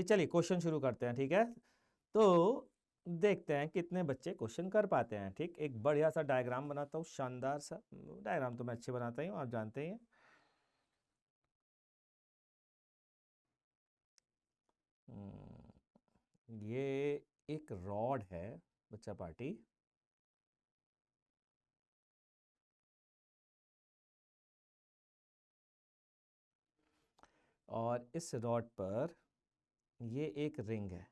चलिए क्वेश्चन शुरू करते हैं, ठीक है। तो देखते हैं कितने बच्चे क्वेश्चन कर पाते हैं। ठीक, एक बढ़िया सा डायग्राम बनाता हूँ, शानदार सा डायग्राम तो मैं अच्छे बनाता ही हूँ, आप जानते ही हैं। ये एक रॉड है बच्चा पार्टी, और इस रॉड पर ये एक रिंग है,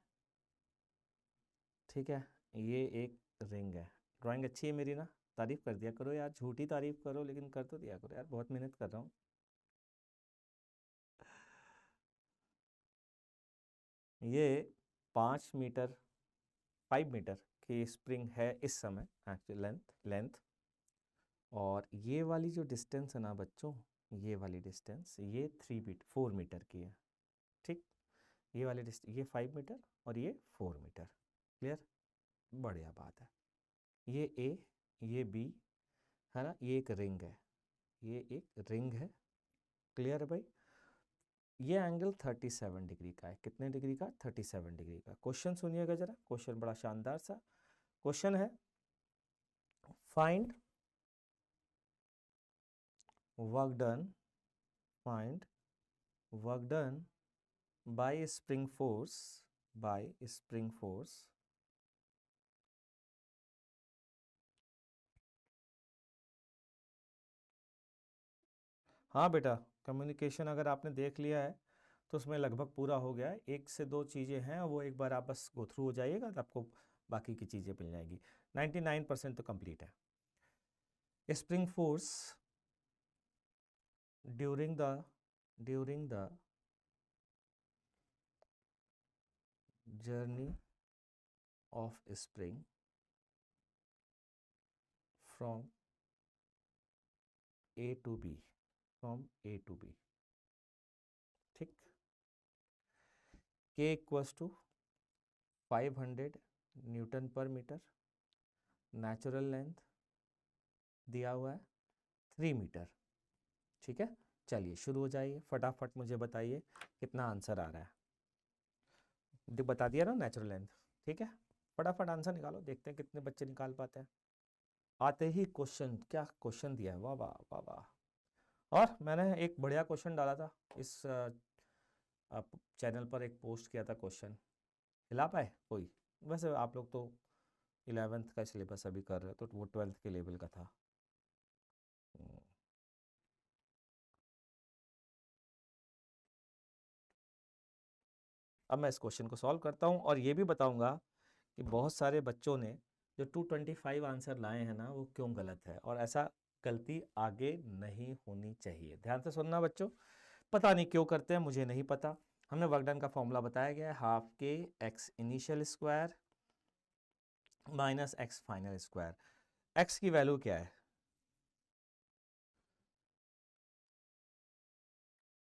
ठीक है। ये एक रिंग है। ड्राइंग अच्छी है मेरी ना, तारीफ कर दिया करो यार, झूठी तारीफ करो लेकिन कर तो दिया करो यार, बहुत मेहनत कर रहा हूँ। ये 5 मीटर 5 मीटर की स्प्रिंग है इस समय, एक्चुअली लेंथ। और ये वाली जो डिस्टेंस है ना बच्चों, ये वाली डिस्टेंस ये 4 मीटर की है। ठीक, ये वाली डिस्टेंस ये 5 मीटर और ये 4 मीटर। क्लियर, बढ़िया बात है। ये ए, ये बी है ना, ये एक रिंग है, ये एक रिंग है। क्लियर है भाई। ये एंगल 37 डिग्री का है। कितने डिग्री का? 37 डिग्री का। क्वेश्चन सुनिएगा जरा, क्वेश्चन बड़ा शानदार सा क्वेश्चन है। Find work done, find work done by spring force, by spring force हाँ बेटा, कम्युनिकेशन अगर आपने देख लिया है तो उसमें लगभग पूरा हो गया है। 1 से 2 चीज़ें हैं, वो एक बार आप बस गो थ्रू हो जाइएगा तो आपको बाकी की चीज़ें मिल जाएगी। 99% तो कंप्लीट है। Spring force during the journey of spring from A to B, from A to B. ठीक, k equals to 500 newton per metre, natural length दिया हुआ है 3 मीटर। ठीक है, चलिए शुरू हो जाइए, फटाफट मुझे बताइए कितना आंसर आ रहा है। बता दिया ना नेचुरल लेंथ, ठीक है। फटाफट आंसर निकालो, देखते हैं कितने बच्चे निकाल पाते हैं। आते ही क्वेश्चन, क्या क्वेश्चन दिया है, वाह वाह वाह वाह। और मैंने एक बढ़िया क्वेश्चन डाला था इस चैनल पर, एक पोस्ट किया था क्वेश्चन, हिला पाए कोई? वैसे आप लोग तो 11th का सिलेबस अभी कर रहे हो, तो वो 12th के लेवल का था। अब मैं इस क्वेश्चन को सॉल्व करता हूँ और ये भी बताऊंगा कि बहुत सारे बच्चों ने जो 225 आंसर लाए हैं ना, वो क्यों गलत है, और ऐसा गलती आगे नहीं होनी चाहिए। ध्यान से सुनना बच्चों, पता नहीं क्यों करते हैं, मुझे नहीं पता। हमने वर्क डन का फॉर्मूला बताया गया है, हाफ के x initial square minus x final square. X की वैल्यू क्या है?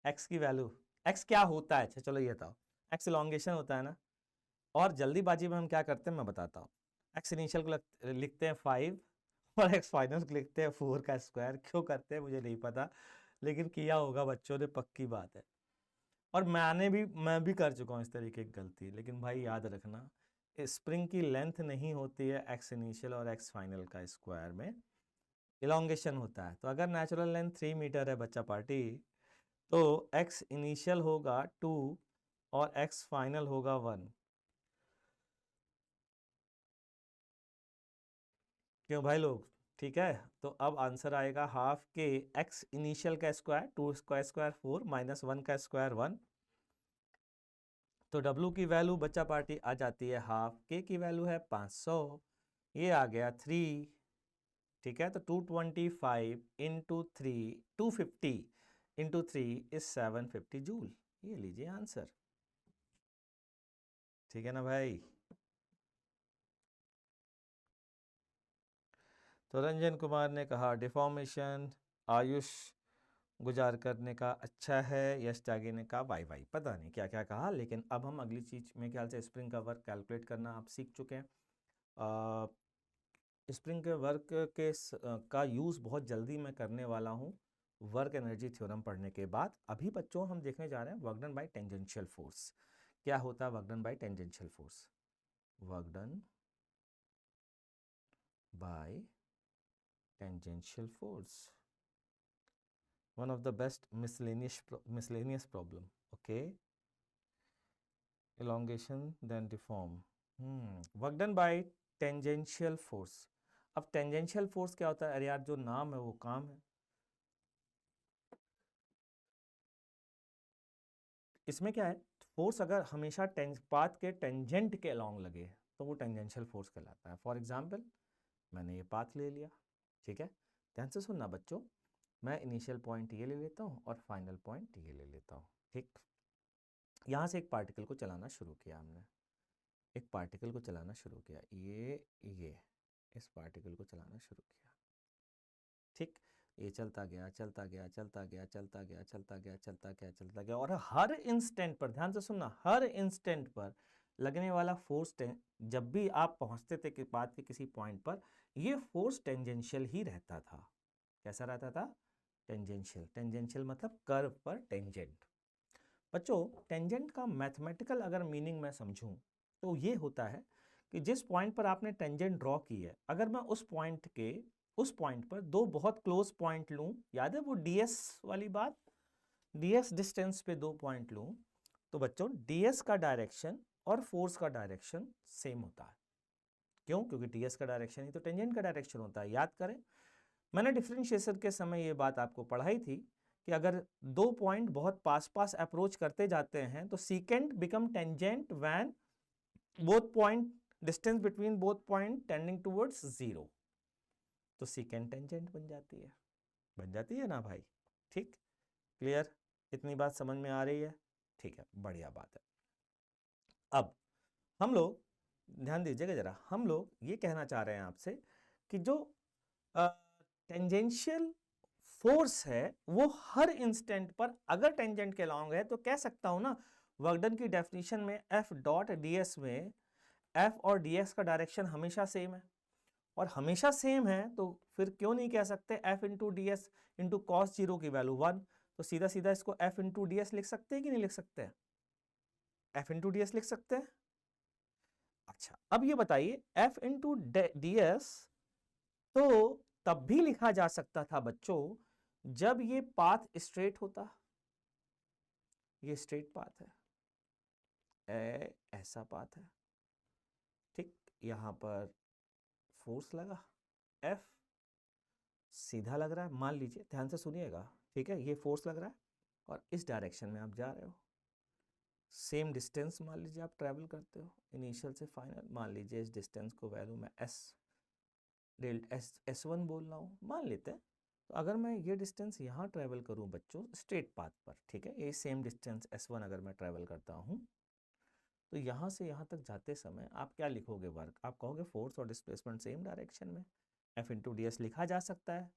एक्स की वैल्यू, एक्स क्या होता है, अच्छा चलो ये बताओ। एक्स इलॉन्गेशन होता है ना, और जल्दीबाजी में हम क्या करते हैं मैं बताता हूँ। एक्स इनिशियल को लिखते हैं 5 और एक्स फाइनल को लिखते हैं 4 का स्क्वायर। क्यों करते हैं मुझे नहीं पता, लेकिन किया होगा बच्चों ने, पक्की बात है। और मैं भी कर चुका हूँ इस तरीके की गलती। लेकिन भाई याद रखना, स्प्रिंग की लेंथ नहीं होती है एक्स इनिशियल और एक्स फाइनल का स्क्वायर में, इलॉन्गेशन होता है। तो अगर नेचुरल लेंथ 3 मीटर है बच्चा पार्टी, तो एक्स इनिशियल होगा 2 और एक्स फाइनल होगा 1। क्यों भाई लोग, ठीक है। तो अब आंसर आएगा हाफ के एक्स इनिशियल का स्क्वायर 2 का स्क्वायर 4 माइनस 1 का स्क्वायर 1। तो W की वैल्यू बच्चा पार्टी आ जाती है, हाफ के की वैल्यू है 500, ये आ गया 3। ठीक है, तो 225 इंटू 3, 250 इंटू 3 इज 750 जूल। ये लीजिए आंसर, ठीक है ना भाई। तो रंजन कुमार ने कहा डिफॉर्मेशन आयुष गुजार करने का अच्छा है। यश त्यागी ने कहा वाई वाई, पता नहीं क्या क्या कहा। लेकिन अब हम अगली चीज, मेरे ख्याल से स्प्रिंग का वर्क कैलकुलेट करना आप सीख चुके हैं। स्प्रिंग के वर्क का यूज़ बहुत जल्दी मैं करने वाला हूँ वर्क एनर्जी थ्योरम पढ़ने के बाद। अभी बच्चों हम देखने जा रहे हैं work done bye tangential force. क्या होता है work done bye tangential force? Work done bye tangential force, one of the best miscellaneous problem. Okay, elongation then deform. Work done by tangential force. अब टेंजेंशियल फोर्स क्या होता है? अरे यार, जो नाम है वो काम है। इसमें क्या है, फोर्स अगर हमेशा पाथ के टेंजेंट के अलोंग लगे तो वो टेंजेंशियल फोर्स कहलाता है। फॉर एग्जांपल, मैंने ये पाथ ले लिया, ठीक है, ध्यान से सुनना बच्चों, मैं इनिशियल पॉइंट ये ले लेता हूँ और फाइनल पॉइंट ये ले लेता हूँ, ठीक। यहाँ से एक पार्टिकल को चलाना शुरू किया हमने, एक पार्टिकल को चलाना शुरू किया, ये इस पार्टिकल को चलाना शुरू किया, ठीक। ये चलता गया चलता गया चलता गया चलता गया चलता गया चलता गया चलता गया, और हर इंस्टेंट पर, ध्यान से सुनना, हर इंस्टेंट पर लगने वाला फोर्स, जब भी आप पहुंचते थे कि बात के किसी पॉइंट पर, ये फोर्स टेंजेंशियल ही रहता था। कैसा रहता था? टेंजेंशियल। टेंजेंशियल मतलब कर्व पर टेंजेंट। बच्चों, टेंजेंट का मैथमेटिकल अगर मीनिंग मैं समझूं तो ये होता है कि जिस पॉइंट पर आपने टेंजेंट ड्रॉ की है, अगर मैं उस पॉइंट पर दो बहुत क्लोज पॉइंट लूं, याद है वो डीएस वाली बात, डीएस डिस्टेंस पे दो पॉइंट लूं, तो बच्चों डीएस का डायरेक्शन और फोर्स का डायरेक्शन सेम होता है। क्यों? क्योंकि डीएस का डायरेक्शन ही तो टेंजेंट का डायरेक्शन होता है। याद करें, मैंने डिफरेंशिएशन के समय ये बात आपको पढ़ाई थी कि अगर दो पॉइंट बहुत पास पास अप्रोच करते जाते हैं तो secant become tangent when both point, distance between both point tending towards zero, तो सीकेंट टेंजेंट बन जाती है ना भाई, ठीक, क्लियर? इतनी बात समझ में आ रही है? ठीक है, बढ़िया बात है। अब हम लोग ध्यान दीजिएगा जरा, हम लोग ये कहना चाह रहे हैं आपसे कि जो टेंजेंशियल फोर्स है वो हर इंस्टेंट पर अगर टेंजेंट के लॉन्ग है तो कह सकता हूं ना, वर्क डन की डेफिनेशन में एफ डॉट डीएस में एफ और डीएस का डायरेक्शन हमेशा सेम है, और हमेशा सेम है तो फिर क्यों नहीं कह सकते F into d S into cos zero की वैल्यू 1, तो सीधा सीधा इसको एफ इंटू डी एस लिख सकते हैं कि नहीं लिख सकते? एफ इंटू डी एस लिख सकते हैं। अच्छा, अब ये बताइए, एफ इंटू डी एस तो तब भी लिखा जा सकता था बच्चों जब ये पाथ स्ट्रेट होता, ये स्ट्रेट पाथ है, ऐसा पाथ है, ठीक, यहां पर फोर्स लगा, एफ सीधा लग रहा है, मान लीजिए, ध्यान से सुनिएगा, ठीक है, ये फोर्स लग रहा है और इस डायरेक्शन में आप जा रहे हो, सेम डिस्टेंस मान लीजिए आप ट्रैवल करते हो इनिशियल से फाइनल, मान लीजिए इस डिस्टेंस को वैल्यू में S1 बोल रहा हूँ, मान लेते हैं। तो अगर मैं ये डिस्टेंस यहाँ ट्रैवल करूँ बच्चों स्ट्रेट पाथ पर, ठीक है, ये सेम डिस्टेंस S1 अगर मैं ट्रैवल करता हूँ, तो यहाँ से यहाँ तक जाते समय आप क्या लिखोगे वर्क? आप कहोगे फोर्स और डिस्प्लेसमेंट सेम डायरेक्शन में, एफ इंटू डी एस लिखा जा सकता है।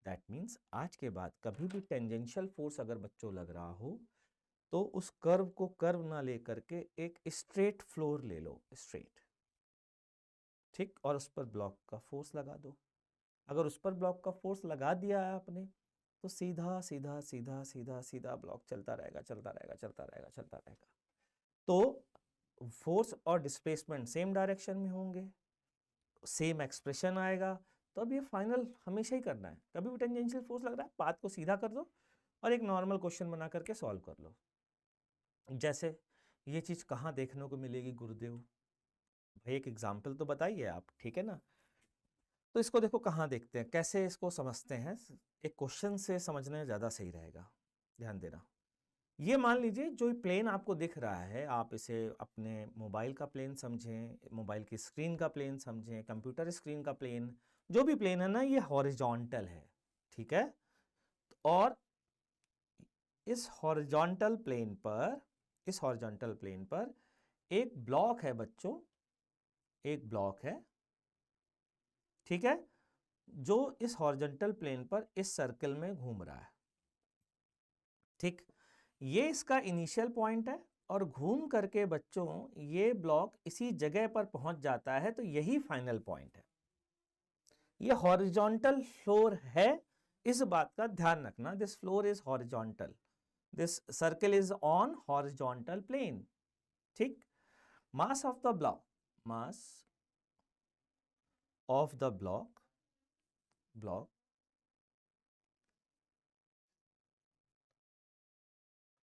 दैट मीन्स आज के बाद कभी भी टेंजेंशियल फोर्स अगर बच्चों लग रहा हो तो उस कर्व को कर्व ना लेकर के एक स्ट्रेट फ्लोर ले लो, स्ट्रेट, ठीक, और उस पर ब्लॉक का फोर्स लगा दो। अगर उस पर ब्लॉक का फोर्स लगा दिया है आपने तो सीधा सीधा सीधा सीधा सीधा ब्लॉक चलता रहेगा चलता रहेगा चलता रहेगा चलता रहेगा, तो फोर्स और डिस्प्लेसमेंट सेम डायरेक्शन में होंगे, सेम एक्सप्रेशन आएगा। तो अब ये फाइनल हमेशा ही करना है, कभी भी टेंजेंशियल फोर्स लग रहा है पाथ को सीधा कर दो और एक नॉर्मल क्वेश्चन बना करके सॉल्व कर लो। जैसे ये चीज कहाँ देखने को मिलेगी गुरुदेव? भाई एक एग्जाम्पल तो बताइए आप, ठीक है ना? तो इसको देखो कहाँ देखते हैं, कैसे इसको समझते हैं, एक क्वेश्चन से समझने ज़्यादा सही रहेगा, ध्यान देना। ये मान लीजिए जो प्लेन आपको दिख रहा है, आप इसे अपने मोबाइल का प्लेन समझें, मोबाइल की स्क्रीन का प्लेन समझें, कंप्यूटर स्क्रीन का प्लेन, जो भी प्लेन है ना, ये हॉरिजॉन्टल है, ठीक है। और इस हॉरिजॉन्टल प्लेन पर एक ब्लॉक है बच्चों, एक ब्लॉक है, ठीक है, जो इस हॉरिजॉन्टल प्लेन पर इस सर्कल में घूम रहा है, ठीक। ये इसका इनिशियल पॉइंट है और घूम करके बच्चों ये ब्लॉक इसी जगह पर पहुंच जाता है, तो यही फाइनल पॉइंट है। ये हॉरिजॉन्टल फ्लोर है, इस बात का ध्यान रखना, this floor is horizontal, this circle is on horizontal plane, ठीक। Mass of the block, mass of the block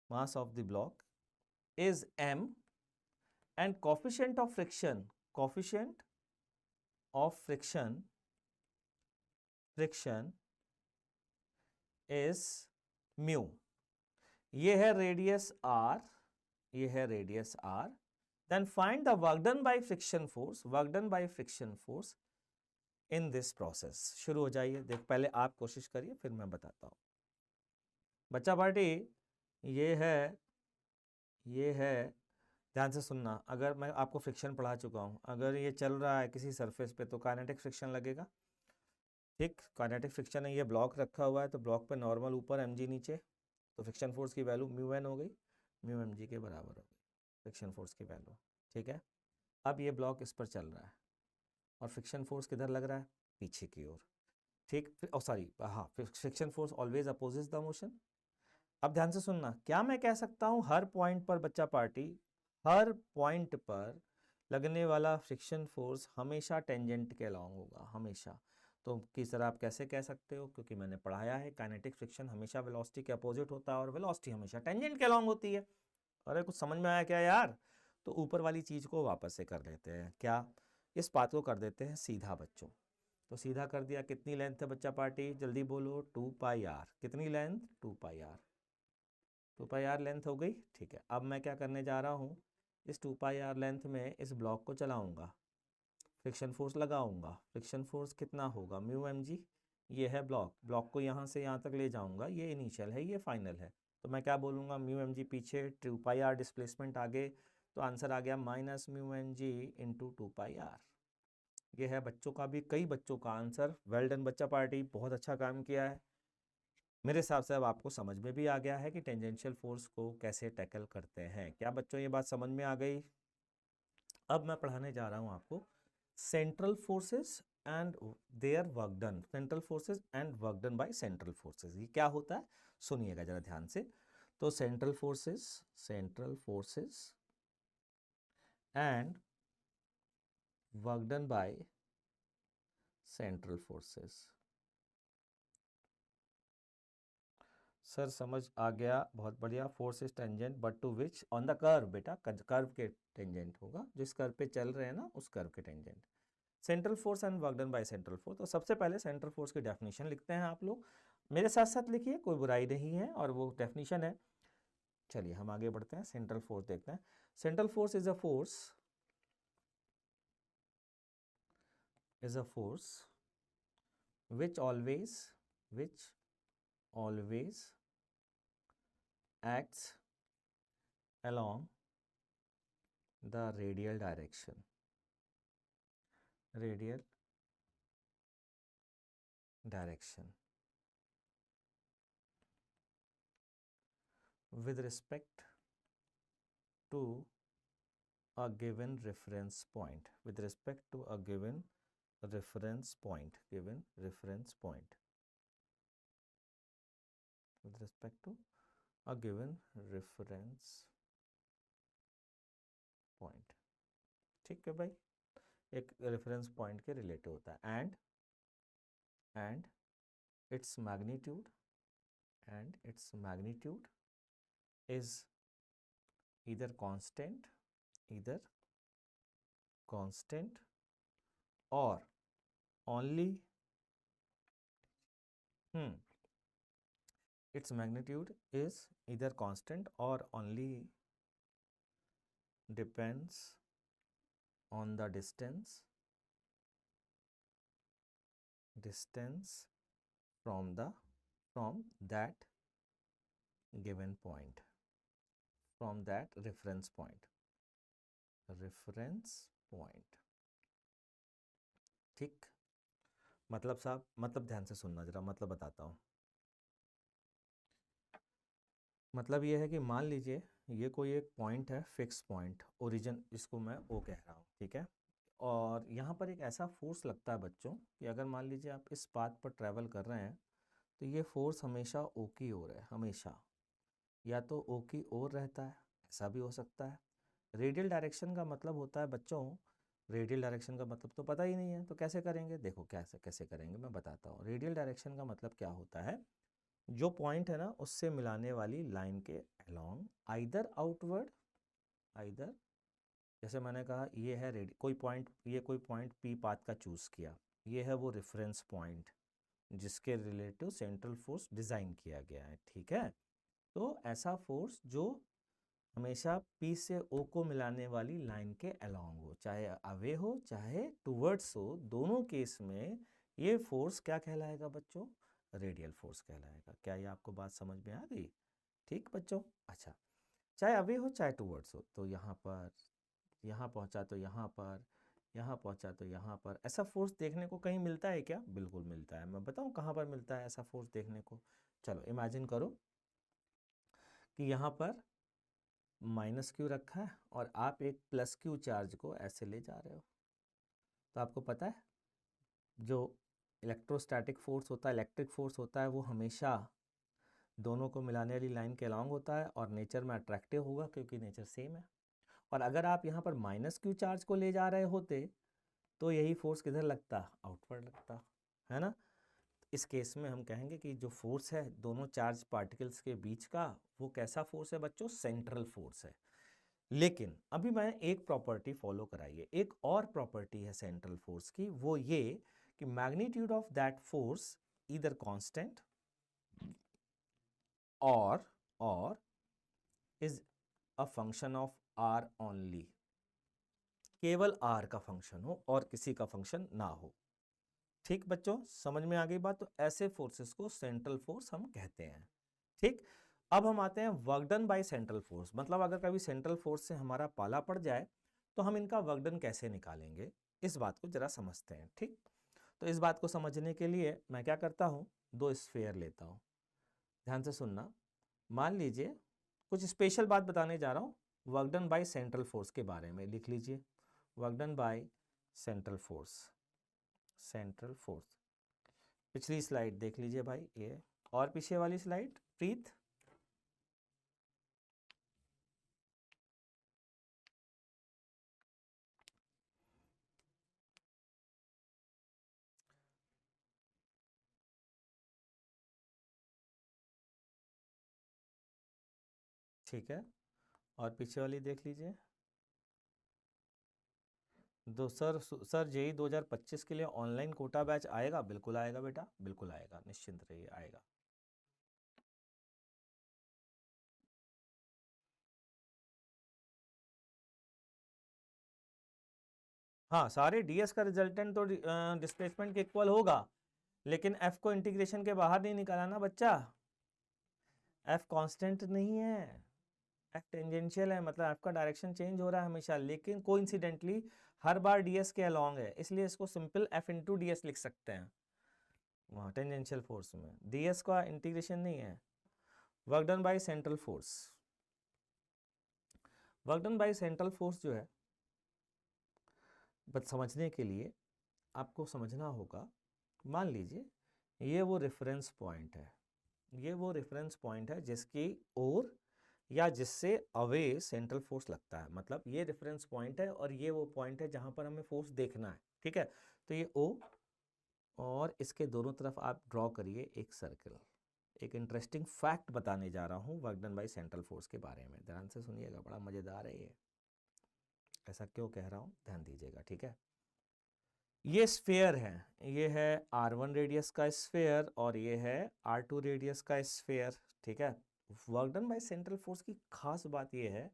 mass of the block is m, and coefficient of friction is mu। ये है radius r, ये है radius r। Then find the work done by friction force in this process. शुरू हो जाइए। देख, पहले आप कोशिश करिए, फिर मैं बताता हूं। बच्चा पार्टी, ये है, ध्यान से सुनना। अगर मैं आपको फ्रिक्शन पढ़ा चुका हूं, अगर ये चल रहा है किसी सरफेस पे तो काइनेटिक फ्रिक्शन लगेगा। ठीक, काइनेटिक फ्रिक्शन है, ये ब्लॉक रखा हुआ है तो ब्लॉक पे नॉर्मल ऊपर, mg नीचे, तो फ्रिक्शन फोर्स की वैल्यू म्यू एन हो गई, म्यू mg के बराबर हो गई फ्रिक्शन फोर्स की वैल्यू। ठीक है, अब ये ब्लॉक इस पर चल रहा है और फ्रिक्शन फोर्स किधर लग रहा है? पीछे की ओर। ठीक, सॉरी, हाँ, friction force always opposes the motion. अब ध्यान से सुनना, क्या मैं कह सकता हूं हर पॉइंट पर, बच्चा पार्टी, हर पॉइंट पर लगने वाला फ्रिक्शन फोर्स हमेशा टेंजेंट के अलॉन्ग होगा, हमेशा। तो किस तरह आप कैसे कह सकते हो? क्योंकि मैंने पढ़ाया है काइनेटिक फ्रिक्शन हमेशा वेलोसिटी के अपोजिट होता है और वेलोसिटी हमेशा टेंजेंट के अलॉन्ग होती है। अरे कुछ समझ में आया क्या यार? तो ऊपर वाली चीज को वापस से कर लेते हैं। क्या? इस बात को कर देते हैं सीधा बच्चों। तो सीधा कर दिया। कितनी लेंथ है बच्चा पार्टी? जल्दी बोलो। 2πr। कितनी लेंथ? 2πr। 2πr लेंथ हो गई। ठीक है, अब मैं क्या करने जा रहा हूँ, इस 2πr लेंथ में इस ब्लॉक को चलाऊंगा, फ्रिक्शन फोर्स लगाऊंगा। फ्रिक्शन फोर्स कितना होगा? Mu mg। ये है ब्लॉक को यहाँ से यहाँ तक ले जाऊंगा, ये इनिशियल है, ये फाइनल है। तो मैं क्या बोलूँगा? म्यू mg पीछे, 2πr डिस्प्लेसमेंट आगे, तो आंसर आ गया minus mu mg into 2πr। ये है बच्चों का भी, कई बच्चों का आंसर। वेल डन बच्चा पार्टी, बहुत अच्छा काम किया है। मेरे हिसाब से अब आपको समझ में भी आ गया है कि टेंजेंशियल फोर्स को कैसे टैकल करते हैं। क्या बच्चों ये बात समझ में आ गई? अब मैं पढ़ाने जा रहा हूं आपको central forces and their work done. Central forces and work done by central forces, ये क्या होता है सुनिएगा जरा ध्यान से। तो central forces and work done by central forces. Sir समझ आ गया, बहुत बढ़िया। Force is tangent but to which? On the curve बेटा, कर्व के टेंजेंट होगा, जिस कर्व पे चल रहे हैं ना उस कर्व के tangent. Central force and work done by central force. तो सबसे पहले सेंट्रल फोर्स की डेफिनेशन लिखते हैं। आप लोग मेरे साथ साथ लिखिए, कोई बुराई नहीं है, और वो डेफिनेशन है। चलिए हम आगे बढ़ते हैं, सेंट्रल फोर्स देखते हैं। Central force is a force which always acts along the radial direction with respect to a given reference point, with respect to a given reference point, with respect to a given reference point। ठीक है भाई, एक reference point के relative होता है। And its magnitude is either constant or only its magnitude is either constant or only depends on the distance from that given point, from that reference point। ठीक, मतलब साहब, मतलब ध्यान से सुनना जरा, मतलब बताता हूँ। मतलब ये है कि मान लीजिए ये कोई एक पॉइंट है, फिक्स पॉइंट, ओरिजिन, इसको मैं ओ कह रहा हूँ, ठीक है। और यहाँ पर एक ऐसा फोर्स लगता है बच्चों कि अगर मान लीजिए आप इस पाथ पर ट्रैवल कर रहे हैं तो ये फोर्स हमेशा ओ की ओर है, हमेशा। या तो ओ की ओर रहता है, ऐसा भी हो सकता है, रेडियल डायरेक्शन का मतलब होता है बच्चों, रेडियल डायरेक्शन का मतलब तो पता ही नहीं है, तो कैसे करेंगे? देखो कैसे कैसे करेंगे मैं बताता हूँ। रेडियल डायरेक्शन का मतलब क्या होता है, जो पॉइंट है ना उससे मिलाने वाली लाइन के अलोंग आइदर आउटवर्ड, आइदर, जैसे मैंने कहा ये है कोई पॉइंट, ये कोई पॉइंट पी पाथ का चूज किया, ये है वो रेफरेंस पॉइंट जिसके रिलेटिव सेंट्रल फोर्स डिजाइन किया गया है, ठीक है। तो ऐसा फोर्स जो हमेशा P से O को मिलाने वाली लाइन के अलोंग हो, चाहे अवे हो चाहे टुवर्ड्स हो, दोनों केस में ये फोर्स क्या कहलाएगा बच्चों? रेडियल फोर्स कहलाएगा। क्या ये आपको बात समझ में आ गई? ठीक बच्चों, अच्छा, चाहे अवे हो चाहे टुवर्ड्स हो, तो यहाँ पर, यहाँ पहुँचा तो यहाँ पर, यहाँ पहुँचा तो यहाँ पर, ऐसा फोर्स देखने को कहीं मिलता है क्या? बिल्कुल मिलता है। मैं बताऊँ कहाँ पर मिलता है ऐसा फोर्स देखने को? चलो इमेजिन करो कि यहाँ पर माइनस क्यू रखा है और आप एक प्लस क्यू चार्ज को ऐसे ले जा रहे हो, तो आपको पता है जो इलेक्ट्रोस्टैटिक फोर्स होता है, इलेक्ट्रिक फोर्स होता है, वो हमेशा दोनों को मिलाने वाली लाइन के अलॉन्ग होता है और नेचर में अट्रैक्टिव होगा क्योंकि नेचर सेम है। और अगर आप यहाँ पर माइनस क्यू चार्ज को ले जा रहे होते तो यही फोर्स किधर लगता? आउटवर्ड लगता, है ना। इस केस में हम कहेंगे कि जो फोर्स है दोनों चार्ज पार्टिकल्स के बीच का, वो कैसा फोर्स है बच्चों? सेंट्रल फोर्स है। लेकिन अभी मैं एक प्रॉपर्टी फॉलो कराइए, एक और प्रॉपर्टी है सेंट्रल फोर्स की, वो ये कि magnitude of that force either constant or is a function of r only, केवल आर का फंक्शन हो और किसी का फंक्शन ना हो। ठीक बच्चों, समझ में आ गई बात? तो ऐसे फोर्सेस को सेंट्रल फोर्स हम कहते हैं। ठीक, अब हम आते हैं work done by central force, मतलब अगर कभी सेंट्रल फोर्स से हमारा पाला पड़ जाए तो हम इनका वर्क डन कैसे निकालेंगे, इस बात को जरा समझते हैं। ठीक, तो इस बात को समझने के लिए मैं क्या करता हूँ, दो स्फीयर लेता हूँ। ध्यान से सुनना, मान लीजिए कुछ स्पेशल बात बताने जा रहा हूँ work done by central force के बारे में। लिख लीजिए, work done by central force, central force. पिछली स्लाइड देख लीजिए भाई, ये और पीछे वाली स्लाइड प्रीत, ठीक है, और पीछे वाली देख लीजिए। दो सर जेई 2025 के लिए ऑनलाइन कोटा बैच आएगा? बिल्कुल आएगा बेटा, बिल्कुल आएगा, निश्चिंत रहिए, आएगा। हाँ, सारे डीएस का रिजल्टेंट तो डिस्प्लेसमेंट के इक्वल होगा, लेकिन एफ को इंटीग्रेशन के बाहर नहीं निकाला ना बच्चा। एफ कांस्टेंट नहीं है, एफ टेंजेंशियल है, मतलब एफ का डायरेक्शन चेंज हो रहा है हमेशा, लेकिन कोइंसिडेंटली हर बार डीएस के अलोंग है, इसलिए इसको सिंपल एफ इंटू डीएस लिख सकते हैं। वहाँ टेंजेंशियल फोर्स में डीएस का इंटीग्रेशन नहीं है। Work done by central force, work done by central force जो है, बस समझने के लिए आपको समझना होगा, मान लीजिए ये वो रेफरेंस पॉइंट है, ये वो रेफरेंस पॉइंट है जिसकी ओर या जिससे अवे सेंट्रल फोर्स लगता है, मतलब ये रेफरेंस पॉइंट है और ये वो पॉइंट है जहां पर हमें फोर्स देखना है। ठीक है, तो ये ओ और इसके दोनों तरफ आप ड्रॉ करिए एक सर्कल। एक इंटरेस्टिंग फैक्ट बताने जा रहा हूँ work done by central force के बारे में, ध्यान से सुनिएगा, बड़ा मजेदार है ये। ऐसा क्यों कह रहा हूँ, ध्यान दीजिएगा, ठीक है। ये स्फेयर है, ये है r1 रेडियस का स्फेयर और ये है r2 रेडियस का स्फेयर, ठीक है। Work done by central force की खास बात यह है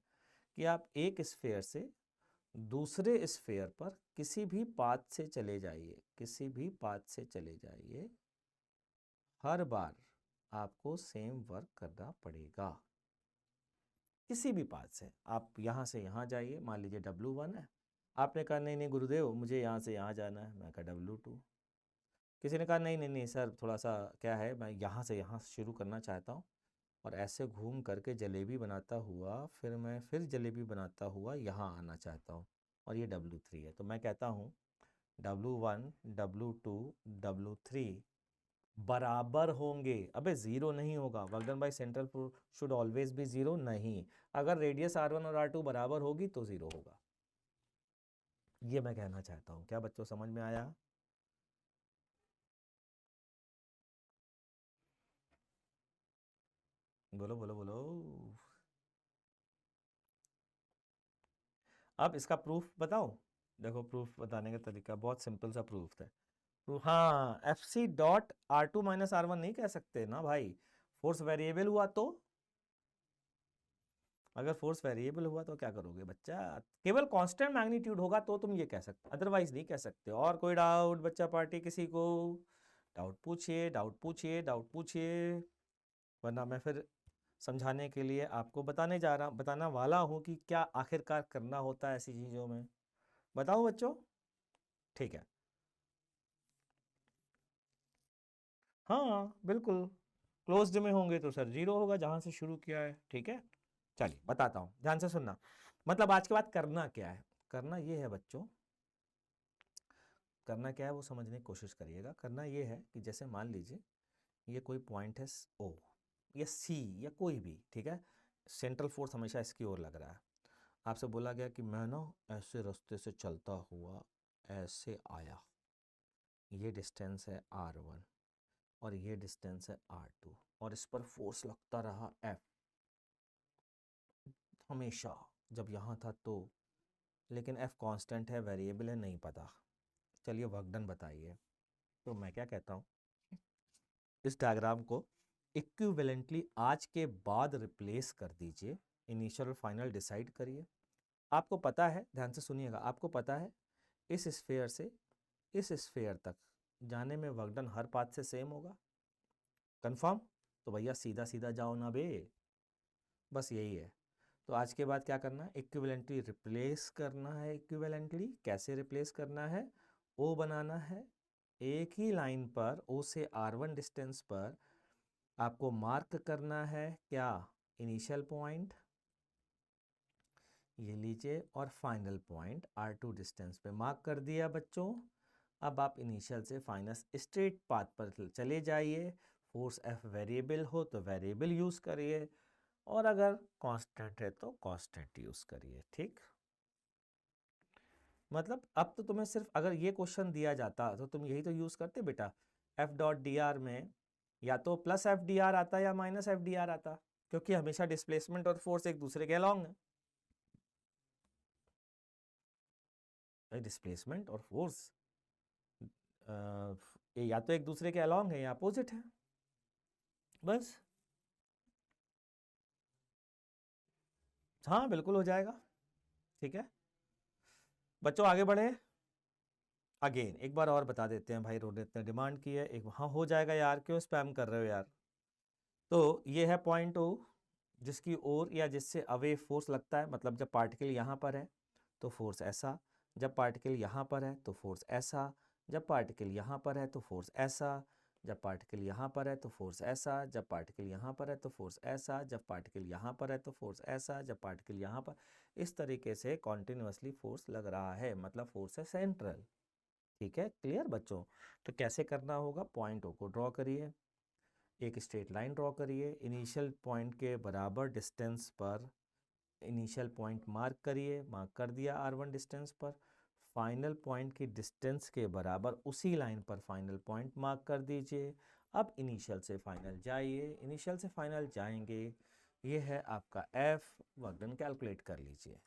कि आप एक स्फेयर से दूसरे स्फेयर पर किसी भी पाथ से चले जाइए, किसी भी पाथ से चले जाइए, हर बार आपको सेम वर्क करना पड़ेगा। किसी भी पाथ से आप यहाँ से यहाँ जाइए, मान लीजिए W1 है, आपने कहा नहीं नहीं गुरुदेव मुझे यहाँ से यहाँ जाना है, मैं कहा W2। किसी ने कहा नहीं नहीं नहीं सर थोड़ा सा क्या है, मैं यहाँ से यहाँ शुरू करना चाहता हूँ और ऐसे घूम करके जलेबी बनाता हुआ फिर मैं फिर जलेबी बनाता हुआ यहाँ आना चाहता हूँ, और ये W3 है। तो मैं कहता हूँ W1 W2 W3 बराबर होंगे। अबे जीरो नहीं होगा, work done by central force should always be zero नहीं। अगर रेडियस r1 और r2 बराबर होगी तो जीरो होगा। ये मैं कहना चाहता हूं। क्या बच्चों समझ में आया? बोलो बोलो बोलो। अब इसका प्रूफ बताओ। देखो प्रूफ बताने का तरीका बहुत सिंपल सा प्रूफ है। हाँ, F C dot R two minus R one नहीं कह सकते ना भाई, फोर्स वेरिएबल हुआ तो। अगर फोर्स वेरिएबल हुआ तो क्या करोगे बच्चा? केवल कांस्टेंट मैग्नीट्यूड होगा तो तुम ये कह सकते, अदरवाइज नहीं कह सकते। और कोई डाउट बच्चा पार्टी किसी को? डाउट पूछिए, डाउट पूछिए, डाउट पूछिए, वरना मैं फिर समझाने के लिए आपको बताना वाला हूँ कि क्या आखिरकार करना होता है ऐसी चीजों में। बताओ बच्चों। ठीक है, हाँ बिल्कुल। क्लोज्ड में होंगे तो सर जीरो होगा जहां से शुरू किया है। ठीक है, चलिए बताता हूं, ध्यान से सुनना। मतलब आज के बाद करना क्या है? करना ये है बच्चों, करना क्या है वो समझने की कोशिश करिएगा। करना ये है कि जैसे मान लीजिए ये कोई पॉइंट है ओ या सी या कोई भी, ठीक है। सेंट्रल फोर्स हमेशा इसकी ओर लग रहा है। आपसे बोला गया कि मैं ना ऐसे रास्ते से चलता हुआ ऐसे आया, ये डिस्टेंस है r1 और ये डिस्टेंस है r2, और इस पर फोर्स लगता रहा F हमेशा जब यहाँ था तो। लेकिन F कांस्टेंट है, वेरिएबल है, नहीं पता। चलिए वर्क डन बताइए। तो मैं क्या कहता हूँ, इस डायग्राम को इक्विवेलेंटली आज के बाद रिप्लेस कर दीजिए। इनिशियल और फाइनल डिसाइड करिए। आपको पता है, ध्यान से सुनिएगा, आपको पता है इस स्फीयर से इस स्फीयर तक जाने में वर्क डन हर पाथ से सेम होगा। कंफर्म? तो भैया सीधा सीधा जाओ ना बे, बस यही है। तो आज के बाद क्या करना है? इक्विवेलेंटली रिप्लेस करना है। इक्विवेलेंटली कैसे रिप्लेस करना है? ओ बनाना है, एक ही लाइन पर ओ से r1 डिस्टेंस पर आपको मार्क करना है क्या? इनिशियल पॉइंट ये लीजिए, और फाइनल पॉइंट r2 डिस्टेंस पे मार्क कर दिया बच्चों। अब आप इनिशियल से फाइनल स्ट्रेट पाथ पर चले जाइए। फोर्स F वेरिएबल हो तो वेरिएबल यूज करिए, और अगर कांस्टेंट है तो कांस्टेंट यूज करिए। ठीक, मतलब अब तो तुम्हें सिर्फ अगर ये क्वेश्चन दिया जाता तो तुम यही तो यूज करते बेटा। F डॉट डी आर में या तो प्लस एफ डी आर आता या माइनस एफ डी आर आता, क्योंकि हमेशा डिस्प्लेसमेंट और फोर्स एक दूसरे के अलॉन्ग है। डिस्प्लेसमेंट और फोर्स या तो एक दूसरे के अलॉन्ग है या अपोजिट है, बस। हाँ बिल्कुल हो जाएगा। ठीक है बच्चों, आगे बढ़े। अगेन एक बार और बता देते हैं भाई, रोड ने डिमांड की है एक। हाँ हो जाएगा यार, क्यों स्पैम कर रहे हो यार। तो ये है पॉइंट ओ, जिसकी ओर या जिससे अवे फोर्स लगता है। मतलब जब पार्टिकल यहाँ पर है तो फोर्स ऐसा, जब पार्टिकल यहाँ पर है तो फोर्स ऐसा, जब पार्टिकल यहाँ पर है तो फोर्स ऐसा, जब पार्टिकल यहाँ पर है तो फोर्स ऐसा, जब पार्टिकल यहाँ पर है तो फोर्स ऐसा, जब पार्टिकल यहाँ पर है तो फोर्स ऐसा, जब पार्टिकल यहाँ पर। इस तरीके से कॉन्टिन्यूसली फोर्स लग रहा है, मतलब फोर्स है सेंट्रल। ठीक है, क्लियर बच्चों? तो कैसे करना होगा? पॉइंट ओ को ड्रॉ करिए, एक स्ट्रेट लाइन ड्रॉ करिए, इनिशियल पॉइंट के बराबर डिस्टेंस पर इनिशियल पॉइंट मार्क करिए, मार्क कर दिया r1 डिस्टेंस पर। फाइनल पॉइंट की डिस्टेंस के बराबर उसी लाइन पर फाइनल पॉइंट मार्क कर दीजिए। अब इनिशियल से फाइनल जाइए, इनिशियल से फाइनल जाएंगे, ये है आपका f, वर्क डन कैलकुलेट कर लीजिए।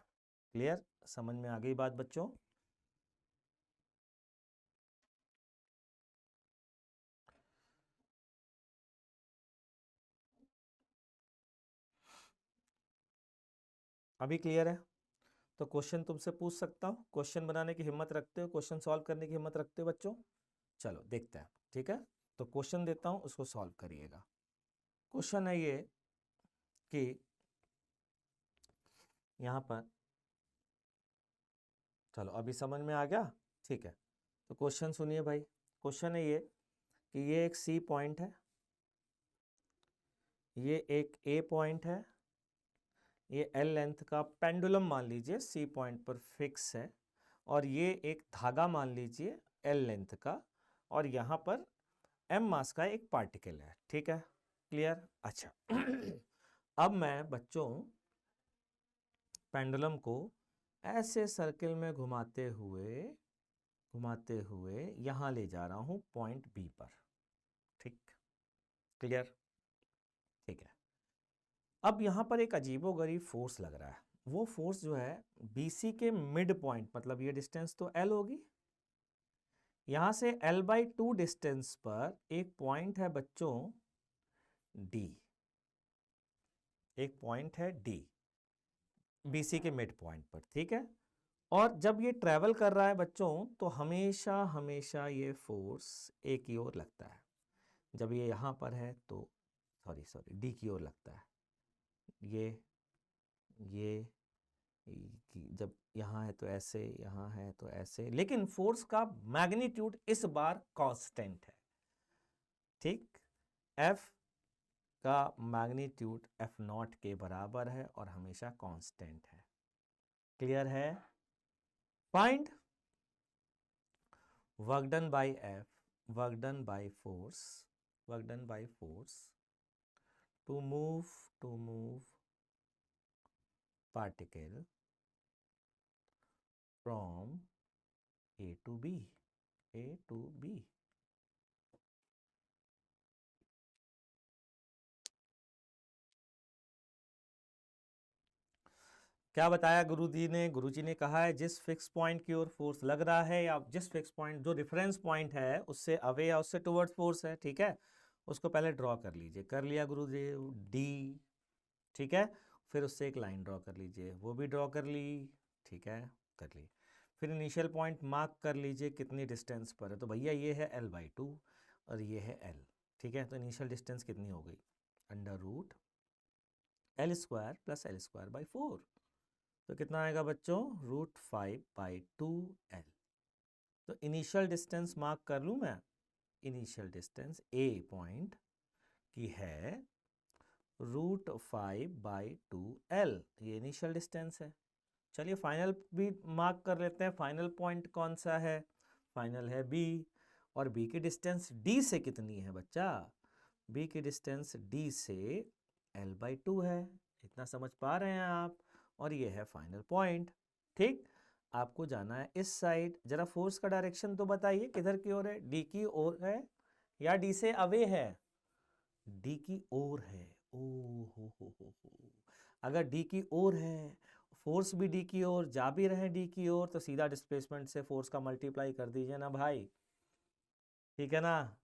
क्लियर? समझ में आ गई बात बच्चों? अभी क्लियर है? तो क्वेश्चन तुमसे पूछ सकता हूँ? क्वेश्चन बनाने की हिम्मत रखते हो? क्वेश्चन सॉल्व करने की हिम्मत रखते हो बच्चों? चलो देखते हैं। ठीक है, तो क्वेश्चन देता हूँ, उसको सॉल्व करिएगा। क्वेश्चन है ये कि यहाँ पर, चलो अभी समझ में आ गया। ठीक है, तो क्वेश्चन सुनिए भाई। क्वेश्चन है ये कि ये एक सी पॉइंट है, ये एक ए पॉइंट है, ये एल लेंथ का पेंडुलम मान लीजिए सी पॉइंट पर फिक्स है, और ये एक धागा मान लीजिए एल लेंथ का, और यहाँ पर m मास का एक पार्टिकल है, ठीक है, क्लियर। अच्छा अब मैं बच्चों पेंडुलम को ऐसे सर्किल में घुमाते हुए यहां ले जा रहा हूं पॉइंट बी पर, ठीक, क्लियर, ठीक है। अब यहां पर एक अजीबोगरीब फोर्स लग रहा है, वो फोर्स जो है BC के मिड पॉइंट, मतलब ये डिस्टेंस तो L होगी, यहां से L/2 डिस्टेंस पर एक पॉइंट है बच्चों D, एक पॉइंट है D BC के मिड पॉइंट पर, ठीक है। और जब ये ट्रेवल कर रहा है बच्चों तो हमेशा हमेशा ये फोर्स A की ओर लगता है। जब ये यहां पर है तो सॉरी D की ओर लगता है, ये जब यहाँ है तो ऐसे, यहाँ है तो ऐसे, लेकिन फोर्स का मैग्नीट्यूड इस बार कांस्टेंट है, ठीक। F का मैग्नीट्यूड F0 के बराबर है और हमेशा कांस्टेंट है, क्लियर है। Find work done by F, work done by force to move particle from A to B, क्या बताया गुरुजी ने कहा है जिस फिक्स पॉइंट की ओर फोर्स लग रहा है या जिस फिक्स पॉइंट जो रेफरेंस पॉइंट है उससे अवे या उससे टुवर्ड्स फोर्स है, ठीक है, उसको पहले ड्रॉ कर लीजिए। कर लिया गुरुजी, डी, ठीक है, फिर उससे एक लाइन ड्रॉ कर लीजिए, वो भी ड्रॉ कर ली, ठीक है, कर ली। फिर इनिशियल पॉइंट मार्क कर लीजिए कितनी डिस्टेंस पर है, तो भैया ये है L/2 और ये है L, ठीक है। तो इनिशियल डिस्टेंस कितनी हो गई, √L² + L²/4, तो कितना आएगा बच्चों, √5/2L। तो इनिशियल डिस्टेंस मार्क कर लूं मैं, इनिशियल डिस्टेंस A पॉइंट की है √5/2L, ये इनिशियल डिस्टेंस है। चलिए फाइनल भी मार्क कर लेते हैं, फाइनल पॉइंट कौन सा है, फाइनल है B, और B की डिस्टेंस D से कितनी है बच्चा, B की डिस्टेंस D से L/2 है, इतना समझ पा रहे हैं आप, और ये है फाइनल पॉइंट, ठीक। आपको जाना है इस साइड, जरा फोर्स का डायरेक्शन तो बताइए किधर की ओर है, D की ओर है या D से अवे है, D की ओर है। ओ हो, अगर D की ओर है, फोर्स भी D की ओर जा भी रहे D की ओर, तो सीधा डिस्प्लेसमेंट से फोर्स का मल्टीप्लाई कर दीजिए ना भाई, ठीक है ना।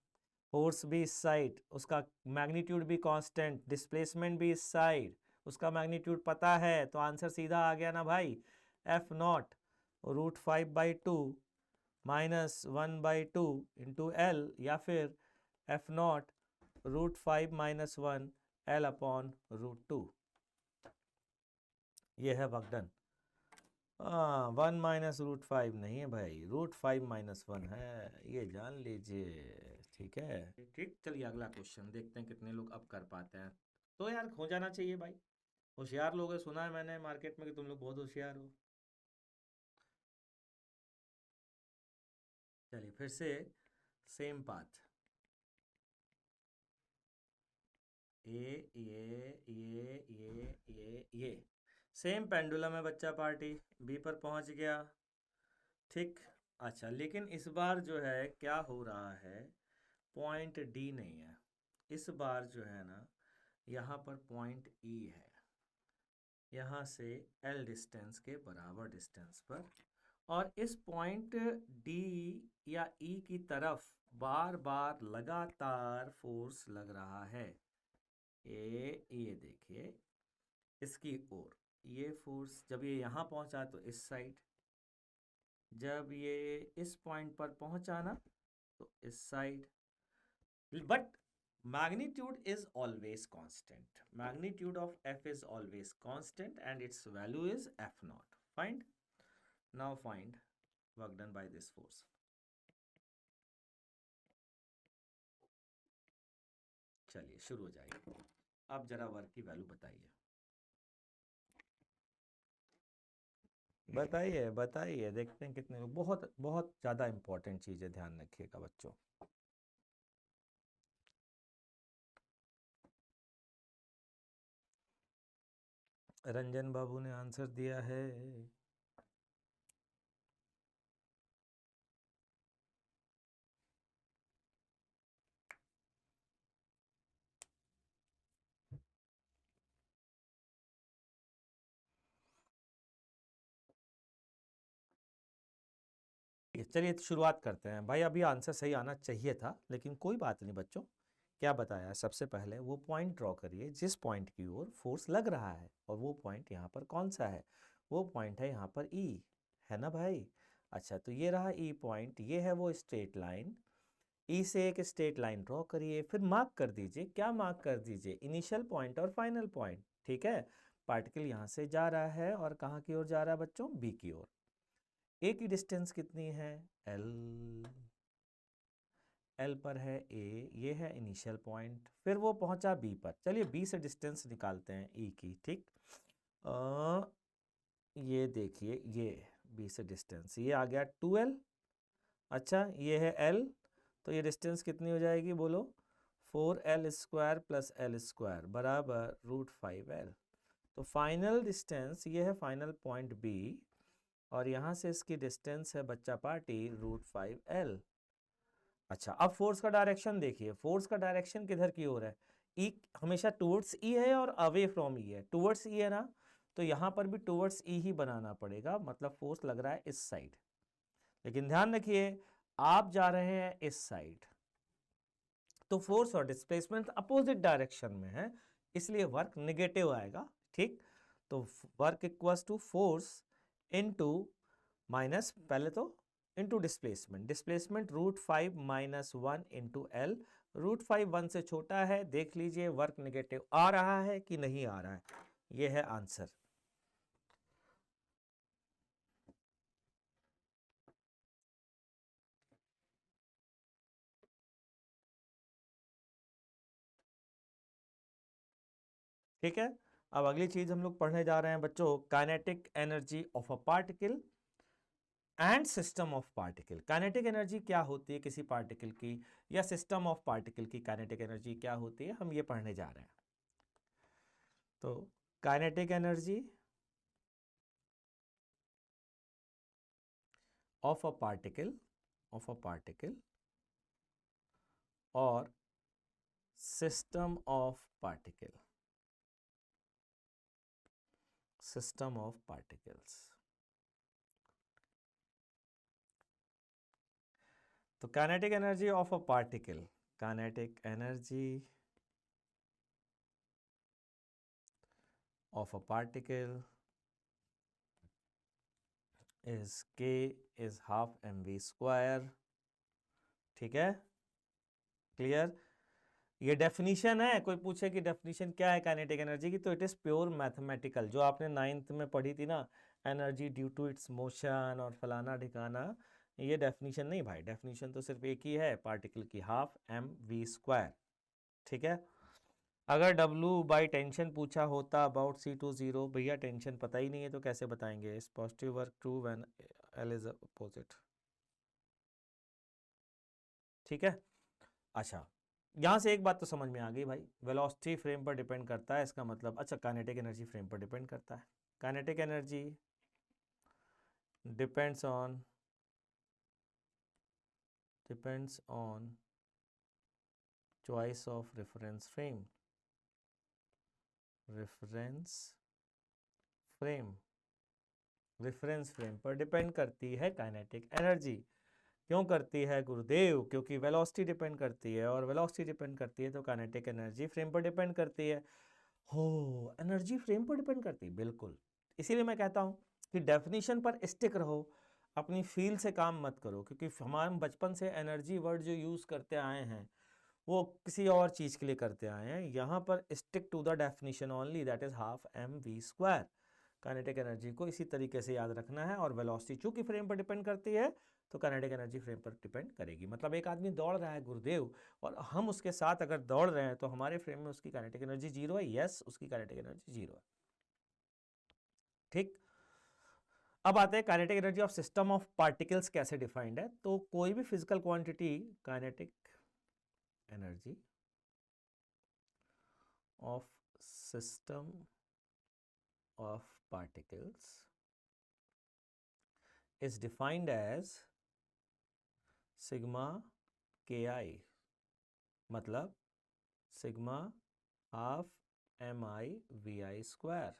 फोर्स भी इस साइड, उसका मैग्नीट्यूड भी कांस्टेंट, डिस्प्लेसमेंट भी इस साइड, उसका मैग्नीट्यूड पता है, तो आंसर सीधा आ गया ना भाई, F0 √5/2 - 1/2 इंटू L, या फिर F0 √5 - 1 L/√2, ये है वक्डन। 1 - √5 नहीं है भाई, √5 - 1 है, ये जान लीजिए, ठीक है, ठीक। चलिए अगला क्वेश्चन देखते हैं कितने लोग अब कर पाते हैं। तो यार हो जाना चाहिए भाई, होशियार लोग हैं, सुना है मैंने मार्केट में कि तुम लोग बहुत होशियार हो। चलिए फिर से सेम पाथ, ये सेम पेंडुलम है बच्चा, पार्टी बी पर पहुंच गया, ठीक। अच्छा लेकिन इस बार जो है क्या हो रहा है, पॉइंट डी नहीं है, इस बार जो है ना यहाँ पर पॉइंट ई है, यहाँ से L डिस्टेंस के बराबर डिस्टेंस पर, और इस पॉइंट डी या ई की तरफ बार बार लगातार फोर्स लग रहा है, ये देखिए इसकी ओर, ये फोर्स जब ये यहाँ पहुंचा तो इस साइड, जब ये इस पॉइंट पर पहुंचा ना तो इस side, but magnitude is always constant, magnitude of F is always constant and its value is F0. Find, now find work done by this force. चलिए शुरू हो जाएगी, अब जरा वर्क की वैल्यू बताइए, बताइए देखते हैं कितने, बहुत बहुत ज़्यादा इंपॉर्टेंट चीज़ है, ध्यान रखिएगा बच्चों। रंजन बाबू ने आंसर दिया है। चलिए तो शुरुआत करते हैं भाई। अभी आंसर सही आना चाहिए था, लेकिन कोई बात नहीं बच्चों। क्या बताया, सबसे पहले वो पॉइंट ड्रॉ करिए जिस पॉइंट की ओर फोर्स लग रहा है, और वो पॉइंट यहाँ पर कौन सा है? वो पॉइंट है यहाँ पर ई, है ना भाई? अच्छा, तो ये रहा ई पॉइंट, ये है वो स्ट्रेट लाइन। ई से एक स्ट्रेट लाइन ड्रॉ करिए, फिर मार्क कर दीजिए। क्या मार्क कर दीजिए? इनिशियल पॉइंट और फाइनल पॉइंट। ठीक है, पार्टिकल यहाँ से जा रहा है और कहाँ की ओर जा रहा है बच्चों? बी की ओर। ए की डिस्टेंस कितनी है? एल। एल पर है ए, ये है इनिशियल पॉइंट, फिर वो पहुंचा बी पर। चलिए बी से डिस्टेंस निकालते हैं ई की। ठीक, ये देखिए, ये बी से डिस्टेंस ये आ गया 2l। अच्छा, ये है l, तो ये डिस्टेंस कितनी हो जाएगी बोलो? 4l² प्लस l² बराबर √5l। तो फाइनल डिस्टेंस ये है, फाइनल पॉइंट बी, और यहाँ से इसकी डिस्टेंस है बच्चा पार्टी √5l। अच्छा, अब फोर्स का डायरेक्शन देखिए। फोर्स का डायरेक्शन किधर की ओर है? ई हमेशा टुवर्ड्स ई है और अवे फ्रॉम ई है। टुवर्ड्स ई है ना, तो यहाँ पर भी टुवर्ड्स ई ही बनाना पड़ेगा, मतलब फोर्स लग रहा है इस साइड। लेकिन ध्यान रखिए, आप जा रहे हैं इस साइड, तो फोर्स और डिस्प्लेसमेंट अपोजिट डायरेक्शन में है, इसलिए वर्क नेगेटिव आएगा। ठीक, तो work equals to force into minus, पहले तो into displacement. Displacement √5 minus 1 into L. √5 1 से छोटा है, देख लीजिए वर्क नेगेटिव आ रहा है कि नहीं आ रहा है। ये है आंसर। ठीक है, अब अगली चीज हम लोग पढ़ने जा रहे हैं बच्चों, kinetic energy of a particle and system of particle. Kinetic energy क्या होती है किसी पार्टिकल की, या सिस्टम ऑफ पार्टिकल की काइनेटिक एनर्जी क्या होती है, हम ये पढ़ने जा रहे हैं। तो kinetic energy of a particle, और system of particle, system of particles. तो kinetic energy of a particle, kinetic energy of a particle is k is half mv²। ठीक है, क्लियर? ये डेफिनेशन है, कोई पूछे कि डेफिनेशन क्या है काइनेटिक एनर्जी की, तो इट इज प्योर मैथमेटिकल, जो आपने 9th में पढ़ी थी ना, energy due to its motion और फलाना ठिकाना। ये डेफिनेशन नहीं भाई, डेफिनेशन तो सिर्फ एक ही है, पार्टिकल की हाफ mv²। ठीक है, अगर W बाई टेंशन पूछा होता अबाउट C20, भैया टेंशन पता ही नहीं है तो कैसे बताएंगे? इस positive work true when L is opposite. ठीक है, अच्छा, यहाँ से एक बात तो समझ में आ गई भाई, वेलोसिटी फ्रेम पर डिपेंड करता है, इसका मतलब अच्छा काइनेटिक एनर्जी फ्रेम पर डिपेंड करता है। Kinetic energy depends on choice of reference frame, reference frame, reference frame पर डिपेंड करती है काइनेटिक एनर्जी। क्यों करती है गुरुदेव? क्योंकि वेलोसिटी डिपेंड करती है, और वेलोसिटी डिपेंड करती है तो काइनेटिक एनर्जी फ्रेम पर डिपेंड करती है। हो, एनर्जी फ्रेम पर डिपेंड करती है, बिल्कुल। इसीलिए मैं कहता हूँ कि डेफिनेशन पर स्टिक रहो, अपनी फील से काम मत करो, क्योंकि हमारे बचपन से एनर्जी वर्ड जो यूज़ करते आए हैं वो किसी और चीज़ के लिए करते आए हैं। यहाँ पर stick to the definition only, that is half mv²। Kinetic energy को इसी तरीके से याद रखना है, और वेलोसिटी चूंकि फ्रेम पर डिपेंड करती है तो काइनेटिक एनर्जी फ्रेम पर डिपेंड करेगी। मतलब एक आदमी दौड़ रहा है गुरुदेव, और हम उसके साथ अगर दौड़ रहे हैं तो हमारे फ्रेम में उसकी काइनेटिक एनर्जी 0 है। यस, उसकी काइनेटिक एनर्जी 0 है। ठीक, अब आते हैं kinetic energy of system of particles कैसे डिफाइंड है। तो कोई भी physical quantity kinetic energy of system of particles is defined as sigma ki, मतलब sigma half mi vi square.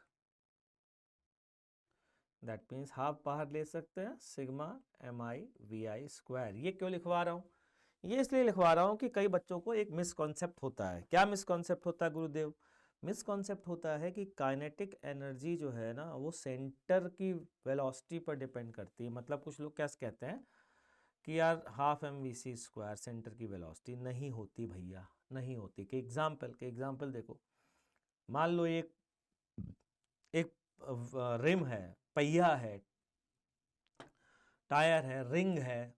That means half बाहर ले सकते हैं, सिग्मा mi vi स्क्वायर. ये क्यों लिखवा रहा हूँ? ये इसलिए लिखवा रहा हूँ कि कई बच्चों को एक मिसकॉन्सेप्ट होता है. क्या मिसकॉन्सेप्ट होता है गुरुदेव? मिसकॉन्सेप्ट होता है कि काइनेटिक एनर्जी जो है ना वो सेंटर की वेलोसिटी पर डिपेंड करती है. मतलब कुछ लोग क्या कहते हैं कि यार हाफ mvc स्क्वायर सेंटर की वेलोसिटी. नहीं होती भैया, नहीं होती. के एग्जाम्पल देखो. मान लो एक रिम है, पहिया है, टायर है, रिंग है,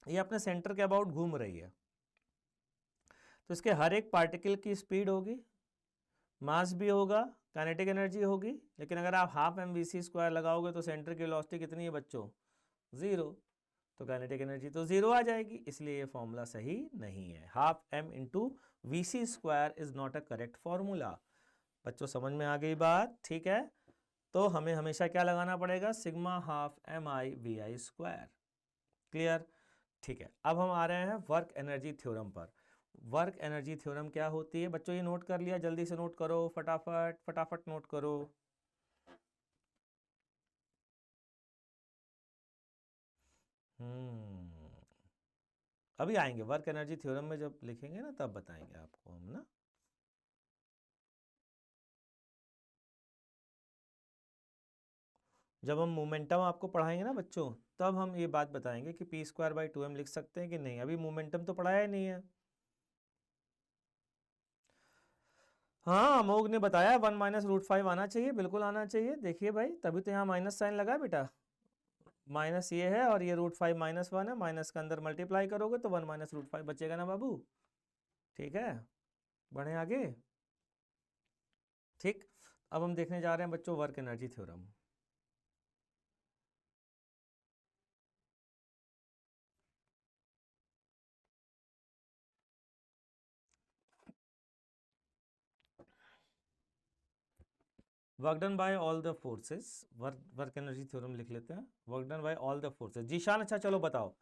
ये अपने सेंटर के अबाउट घूम रही है. तो इसके हर एक पार्टिकल की स्पीड होगी, मास भी होगा, काइनेटिक एनर्जी होगी. लेकिन अगर आप हाफ mvc स्क्वायर लगाओगे तो सेंटर की वेलोसिटी कितनी है बच्चों? 0. तो काइनेटिक एनर्जी तो 0 आ जाएगी. इसलिए ये फॉर्मूला सही नहीं है. Half m into vc square is not a correct formula. बच्चों समझ में आ गई बात? ठीक है. तो हमें हमेशा क्या लगाना पड़ेगा? Sigma half mi vi square. Clear? ठीक है. अब हम आ रहे हैं वर्क एनर्जी थ्योरम पर. वर्क एनर्जी थ्योरम क्या होती है बच्चों? ये नोट कर लिया? जल्दी से नोट करो, फटाफट फटाफट नोट करो. अभी आएंगे वर्क एनर्जी थ्योरम में, जब लिखेंगे ना तब बताएंगे आपको हम ना. जब हम मोमेंटम आपको पढ़ाएंगे ना बच्चों, तब हम ये बात बताएंगे कि पी स्क्वायर बाई 2m लिख सकते हैं कि नहीं. अभी मोमेंटम तो पढ़ाया ही नहीं है. हाँ, अमोघ ने बताया 1 माइनस रूट 5 आना चाहिए. बिल्कुल आना चाहिए. देखिए भाई, तभी तो यहाँ माइनस साइन लगा बेटा. माइनस ये है और ये रूट 5 माइनस 1 है. माइनस के अंदर मल्टीप्लाई करोगे तो 1 माइनस रूट 5 बचेगा ना बाबू. ठीक है, बढ़े आगे. ठीक. अब हम देखने जा रहे हैं बच्चों work energy theorem. Work done bye all the forces. Work energy theorem लिख लेते हैं. Work done bye all the forces. Zeeshan अच्छा चलो बताओ,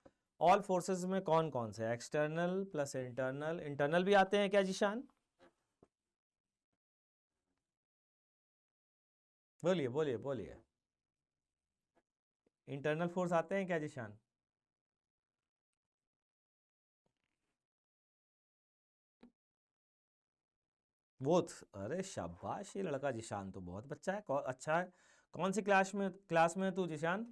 ऑल फोर्सेस में कौन कौन से? External plus internal. इंटरनल भी आते हैं क्या जीशान? बोलिए बोलिए बोलिए. इंटरनल फोर्स आते हैं क्या जीशान? वो अरे शाबाश, ये लड़का जीशान तो बहुत बच्चा है, अच्छा है. कौन सी क्लास में है तू जीशान?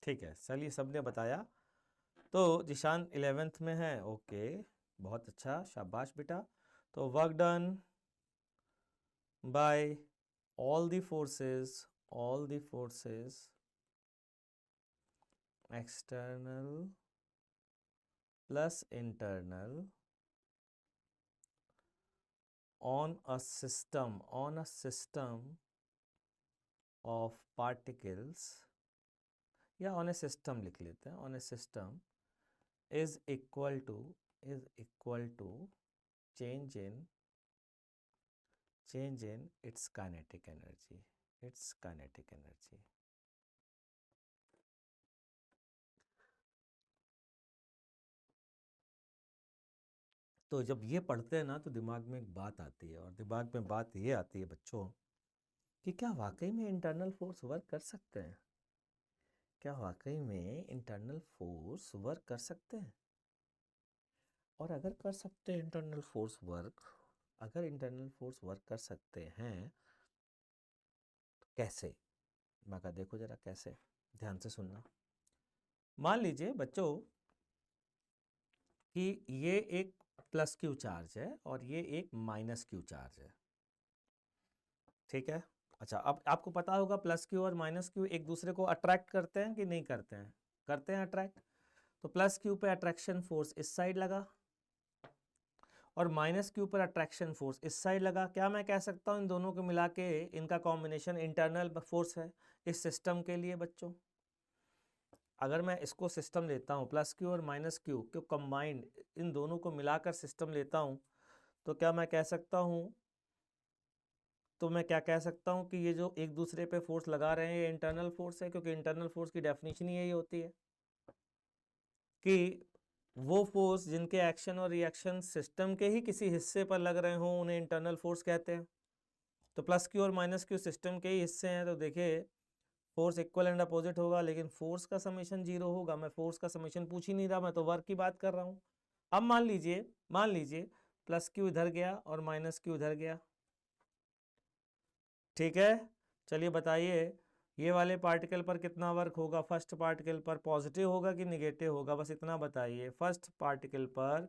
ठीक है, चलिए सबने बताया. तो जीशान 11th में है. ओके, बहुत अच्छा, शाबाश बेटा. तो work done bye all the forces external plus internal on a system of particles, या on a system लिख लेते हैं. on a system is equal to change in its kinetic energy. तो जब ये पढ़ते हैं ना तो दिमाग में एक बात आती है, और दिमाग में बात ये आती है बच्चों कि क्या वाकई में इंटरनल फोर्स वर्क कर सकते हैं? क्या वाकई में इंटरनल फोर्स वर्क कर सकते हैं? और अगर कर सकते हैं इंटरनल फोर्स वर्क, अगर इंटरनल फोर्स वर्क कर सकते हैं तो कैसे? मैं कहा देखो जरा कैसे, ध्यान से सुनना. मान लीजिए बच्चों कि ये एक प्लस क्यू चार्ज है और ये एक माइनस क्यू चार्ज है. ठीक है. अच्छा, अब आपको पता होगा प्लस क्यू और माइनस क्यू एक दूसरे को अट्रैक्ट करते हैं कि नहीं करते हैं? करते हैं अट्रैक्ट. तो प्लस क्यू पे अट्रैक्शन फोर्स इस साइड लगा और माइनस क्यू पर अट्रैक्शन फोर्स इस साइड लगा। क्या मैं कह सकता हूँ इन दोनों को मिला के इनका कॉम्बिनेशन इंटरनल फोर्स है इस सिस्टम के लिए बच्चों। अगर मैं इसको सिस्टम लेता हूँ प्लस क्यू और माइनस क्यू को कंबाइंड इन दोनों को मिलाकर सिस्टम लेता हूँ तो क्या मैं कह सकता हूँ, तो मैं क्या कह सकता हूँ कि ये जो एक दूसरे पे फोर्स लगा रहे हैं ये इंटरनल फोर्स है, क्योंकि इंटरनल फोर्स की डेफिनेशन ही यही होती है कि वो फोर्स जिनके एक्शन और रिएक्शन सिस्टम के ही किसी हिस्से पर लग रहे हों उन्हें इंटरनल फोर्स कहते हैं। तो प्लस क्यू और माइनस क्यू सिस्टम के ही हिस्से हैं, तो देखिए फोर्स इक्वल एंड अपोजिट होगा, लेकिन फोर्स का समेशन 0 होगा। मैं फोर्स का समेशन पूछ ही नहीं रहा, मैं तो वर्क की बात कर रहा हूँ। अब मान लीजिए प्लस क्यू इधर गया और माइनस क्यू इधर गया, ठीक है। चलिए बताइए ये वाले पार्टिकल पर कितना वर्क होगा। फर्स्ट पार्टिकल पर पॉजिटिव होगा कि निगेटिव होगा, बस इतना बताइए। फर्स्ट पार्टिकल पर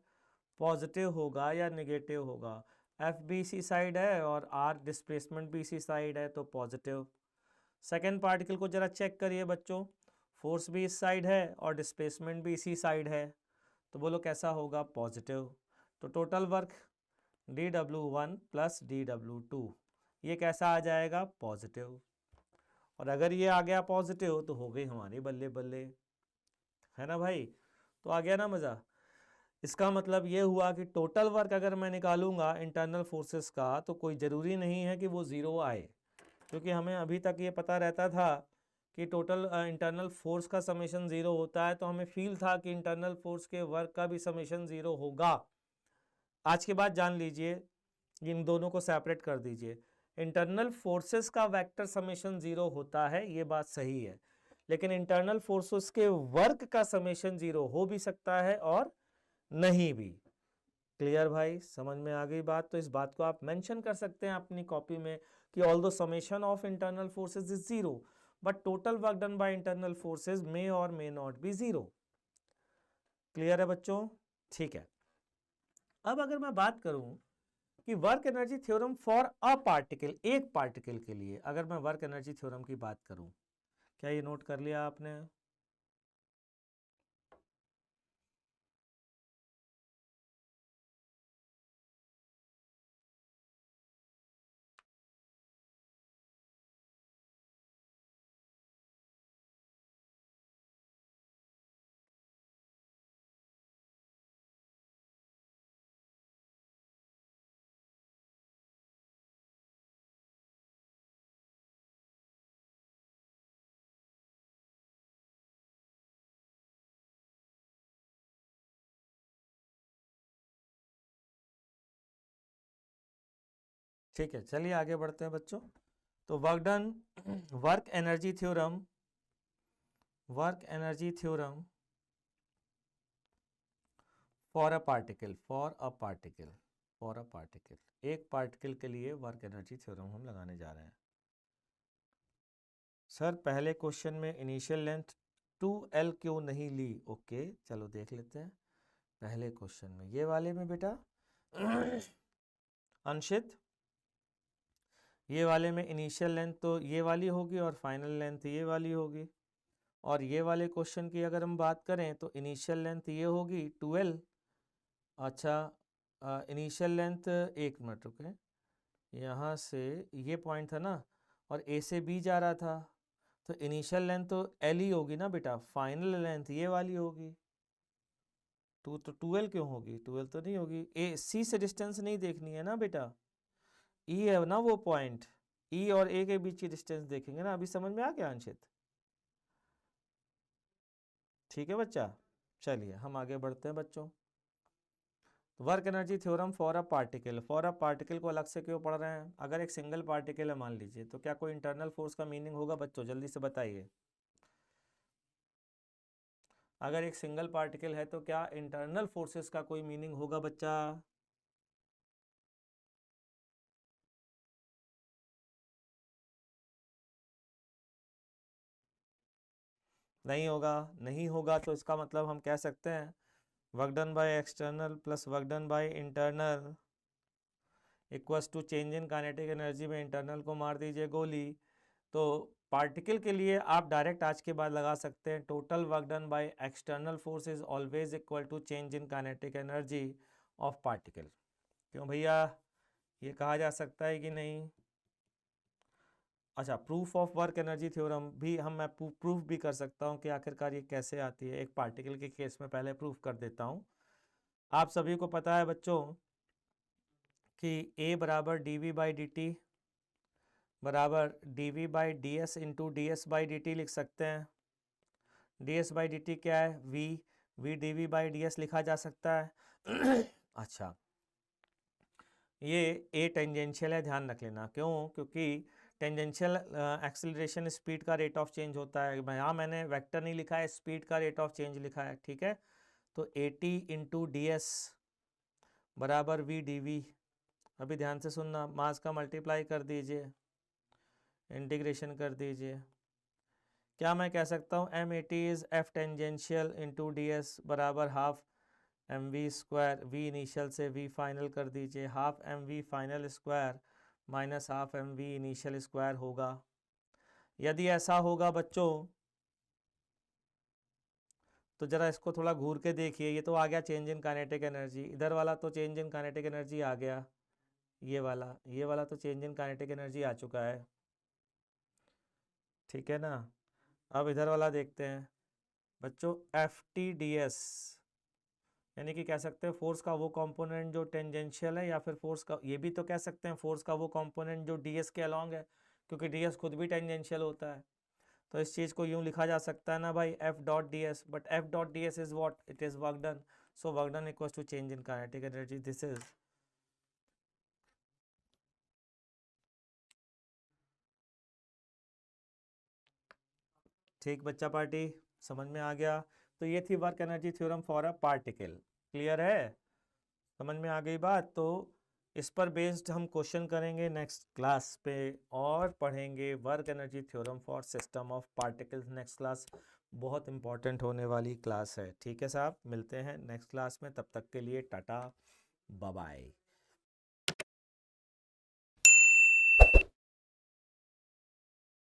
पॉजिटिव होगा या निगेटिव होगा। एफ बी सी साइड है और आर डिस्प्लेसमेंट बी सी साइड है तो पॉजिटिव। सेकेंड पार्टिकल को जरा चेक करिए बच्चों, फोर्स भी इस साइड है और डिस्प्लेसमेंट भी इसी साइड है, तो बोलो कैसा होगा, पॉजिटिव। तो total work dw1 plus dw2 ये कैसा आ जाएगा, पॉजिटिव। और अगर ये आ गया पॉजिटिव तो हो गई हमारी बल्ले बल्ले, है ना भाई। तो आ गया ना मज़ा। इसका मतलब ये हुआ कि टोटल वर्क अगर मैं निकालूंगा इंटरनल फोर्सेस का तो कोई ज़रूरी नहीं है कि वो ज़ीरो आए, क्योंकि हमें अभी तक ये पता रहता था कि टोटल इंटरनल फोर्स का समेशन 0 होता है, तो हमें फील था कि इंटरनल फोर्स के वर्क का भी समेशन 0 होगा। आज के बाद जान लीजिए, इन दोनों को सेपरेट कर दीजिए। इंटरनल फोर्सेस का वेक्टर समेशन 0 होता है, ये बात सही है, लेकिन इंटरनल फोर्सेस के वर्क का समेशन 0 हो भी सकता है और नहीं भी। क्लियर भाई, समझ में आ गई बात। तो इस बात को आप मेंशन कर सकते हैं अपनी कॉपी में कि although summation of internal forces is 0 but total work done by internal forces may or may not be 0। Clear है बच्चों, ठीक है। अब अगर मैं बात करूं कि work energy theorem for a particle, एक पार्टिकल के लिए अगर मैं वर्क एनर्जी थ्योरम की बात करूं, क्या ये नोट कर लिया आपने? ठीक है, चलिए आगे बढ़ते हैं बच्चों। तो work done, work energy theorem, work energy theorem for a particle, for a particle, for a particle, एक पार्टिकल के लिए वर्क एनर्जी थ्योरम हम लगाने जा रहे हैं। सर पहले क्वेश्चन में इनिशियल लेंथ 2L क्यों नहीं ली? ओके चलो देख लेते हैं। पहले क्वेश्चन में ये वाले में बेटा अंशित, ये वाले में इनिशियल लेंथ तो ये वाली होगी और फाइनल लेंथ ये वाली होगी। और ये वाले क्वेश्चन की अगर हम बात करें तो इनिशियल लेंथ ये होगी 12। अच्छा इनिशियल लेंथ, एक मिनट रुके, यहाँ से ये पॉइंट था ना और ए से बी जा रहा था, तो इनिशियल लेंथ तो एल ही होगी ना बेटा। फाइनल लेंथ ये वाली होगी, तो 12 क्यों होगी? 12 तो नहीं होगी। ए सी से डिस्टेंस नहीं देखनी है ना बेटा, ई है ना वो पॉइंट, ई और ए के बीच की डिस्टेंस देखेंगे ना। अभी समझ में आ गया अंशित? ठीक है बच्चा, चलिए हम आगे बढ़ते हैं बच्चों। Work energy theorem for a particle, for a particle को अलग से क्यों पढ़ रहे हैं? अगर एक सिंगल पार्टिकल है मान लीजिए, तो क्या कोई इंटरनल फोर्स का मीनिंग होगा बच्चों? जल्दी से बताइए। अगर एक सिंगल पार्टिकल है तो क्या इंटरनल फोर्सेस का कोई मीनिंग होगा बच्चा? नहीं होगा। नहीं होगा तो इसका मतलब हम कह सकते हैं work done by external plus work done by internal equals to change in kinetic energy में इंटरनल को मार दीजिए गोली। तो पार्टिकल के लिए आप डायरेक्ट आज के बाद लगा सकते हैं total work done by external force is always equal to change in kinetic energy of particle. क्यों भैया, ये कहा जा सकता है कि नहीं? अच्छा, proof of work energy theorem भी मैं प्रूफ भी कर सकता हूँ कि आखिरकार ये कैसे आती है। एक पार्टिकल के केस में पहले प्रूफ कर देता हूँ। आप सभी को पता है बच्चों कि A बराबर dv बाई डी टी बराबर dv by D S into d S by D T लिख सकते हैं। D S by D T क्या है? v dv by D S लिखा जा सकता है। अच्छा, ये ए टेंजेंशियल है, ध्यान रख लेना। क्यों? क्योंकि टेंजेंशियल एक्सेलरेशन स्पीड का रेट ऑफ चेंज होता है। यहाँ मैंने वेक्टर नहीं लिखा है, स्पीड का रेट ऑफ चेंज लिखा है, ठीक है। तो A T into d s बराबर वी डी वी। अभी ध्यान से सुनना, मास का मल्टीप्लाई कर दीजिए, इंटीग्रेशन कर दीजिए। क्या मैं कह सकता हूँ m a t is f tangential into d s बराबर half m v square, v initial से वी फाइनल कर दीजिए, half m v final square minus half m v initial square होगा। यदि ऐसा होगा बच्चों तो जरा इसको थोड़ा घूर के देखिए। ये तो आ गया चेंज इन काइनेटिक एनर्जी, इधर वाला तो चेंज इन काइनेटिक एनर्जी आ गया, ये वाला तो चेंज इन काइनेटिक एनर्जी आ चुका है, ठीक है ना। अब इधर वाला देखते हैं बच्चों, एफ टी डी एस, यानी कि कह सकते हैं फोर्स का वो कंपोनेंट जो टेंजेंशियल है, या फिर फोर्स का, ये भी तो कह सकते हैं फोर्स का वो कंपोनेंट जो डीएस के अलॉन्ग है, क्योंकि डीएस खुद भी टेंजेंशियल होता है। तो इस चीज़ को यूं लिखा जा सकता है ना भाई, F dot D S, but F dot D S is what? It is work done. So work done equals to change in kinetic energy. This is ठीक बच्चा पार्टी, समझ में आ गया? तो ये थी work energy theorem for a particle. Clear है? समझ में आ गई बात? तो इस पर बेस्ड हम क्वेश्चन करेंगे नेक्स्ट क्लास पे, और पढ़ेंगे work energy theorem for system of particles. Next class बहुत इंपॉर्टेंट होने वाली क्लास है, ठीक है साहब। मिलते हैं नेक्स्ट क्लास में, तब तक के लिए टाटा बाय बाय।